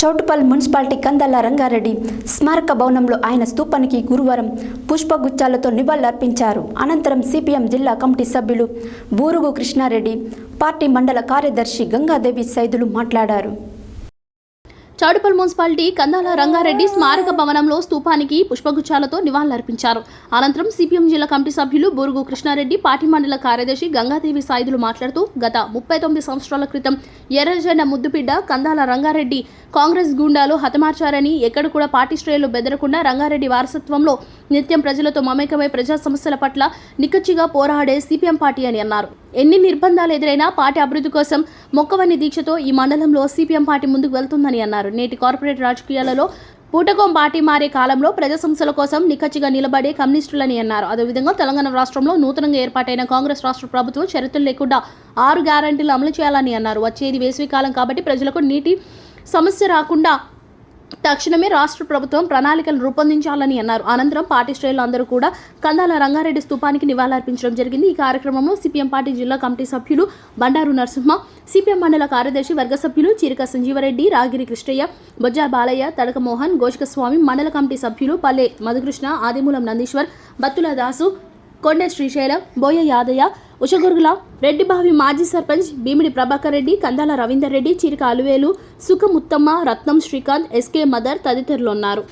Choutuppal municipality Kandala Rangareddy స్మారక భవనంలో ఆయన స్తూపానికి గురువారం పుష్పగుచ్చాలతో నివాళులర్పించారు. అనంతరం సిపిఎం జిల్లా కమిటీ సభ్యులు బూరుగు కృష్ణారెడ్డి, పార్టీ మండల కార్యదర్శి గంగాదేవి సైదులు మాట్లాడారు. చౌటుప్పల్ మున్సిపాలిటీ కందాల రంగారెడ్డి స్మారక భవనంలో స్తూపానికి పుష్పగుచ్చాలతో నివాళులర్పించారు. అనంతరం సిపిఎం జిల్లా కమిటీ సభ్యులు బూరుగు కృష్ణారెడ్డి, పార్టీ మండల కార్యదర్శి గంగాదేవి సాయిదులు మాట్లాడుతూ గత 39 సంవత్సరాల క్రితం ఎర్రజెండ ముద్దుబిడ్డ కందాల రంగారెడ్డి కాంగ్రెస్ గూండాలు హతమార్చారని, ఎక్కడ కూడా పార్టీ శ్రేణులు బెదరకుండా రంగారెడ్డి వారసత్వంలో నిత్యం ప్రజలతో మమేకమై ప్రజా సమస్యల పట్ల నిక్కచ్చిగా పోరాడే సిపిఎం పార్టీ అని అన్నారు. ఎన్ని నిర్బంధాలు ఎదురైనా పార్టీ అభివృద్ధి కోసం మొక్కవని దీక్షతో ఈ మండలంలో సిపిఎం పార్టీ ముందుకు వెళ్తుందని అన్నారు. నేటి కార్పొరేట్ రాజకీయాలలో పూటకం పార్టీ మారే కాలంలో ప్రజా సమస్యల కోసం నిక్కచ్చిగా నిలబడే కమ్యూనిస్టులని అన్నారు. అదేవిధంగా తెలంగాణ రాష్ట్రంలో నూతనంగా ఏర్పాటైన కాంగ్రెస్ రాష్ట్ర ప్రభుత్వం షరతులు లేకుండా 6 గ్యారంటీలు అమలు చేయాలని అన్నారు. వచ్చేది వేసవి కాలం కాబట్టి ప్రజలకు నీటి సమస్య రాకుండా తక్షణమే రాష్ట్ర ప్రభుత్వం ప్రణాళికలు రూపొందించాలని అన్నారు. అనంతరం పార్టీ శ్రేణులు అందరూ కూడా కందాల రంగారెడ్డి స్తూపానికి నివాళులర్పించడం జరిగింది. ఈ కార్యక్రమంలో సిపిఎం పార్టీ జిల్లా కమిటీ సభ్యులు బండారు నరసింహ, సిపిఎం మండల కార్యదర్శి వర్గ సభ్యులు చిరిక సంజీవరెడ్డి, రాగిరి కృష్ణయ్య, బొజ్జా బాలయ్య, తడక మోహన్, గోష్క స్వామి, మండల కమిటీ సభ్యులు పల్లె మధుకృష్ణ, ఆదిమూలం నందీశ్వర్, బత్తుల దాసు, కొండే శ్రీశైలం, బోయ యాదయ్య, ఉషగురుగుల, రెడ్డిబావి మాజీ సర్పంచ్ భీమిడి ప్రభాకర్ రెడ్డి, కందాల రవీందర్ రెడ్డి, చిరిక అలువేలు, సుఖముత్తమ్మ, రత్నం శ్రీకాంత్, ఎస్కే మదర్ తదితరులు ఉన్నారు.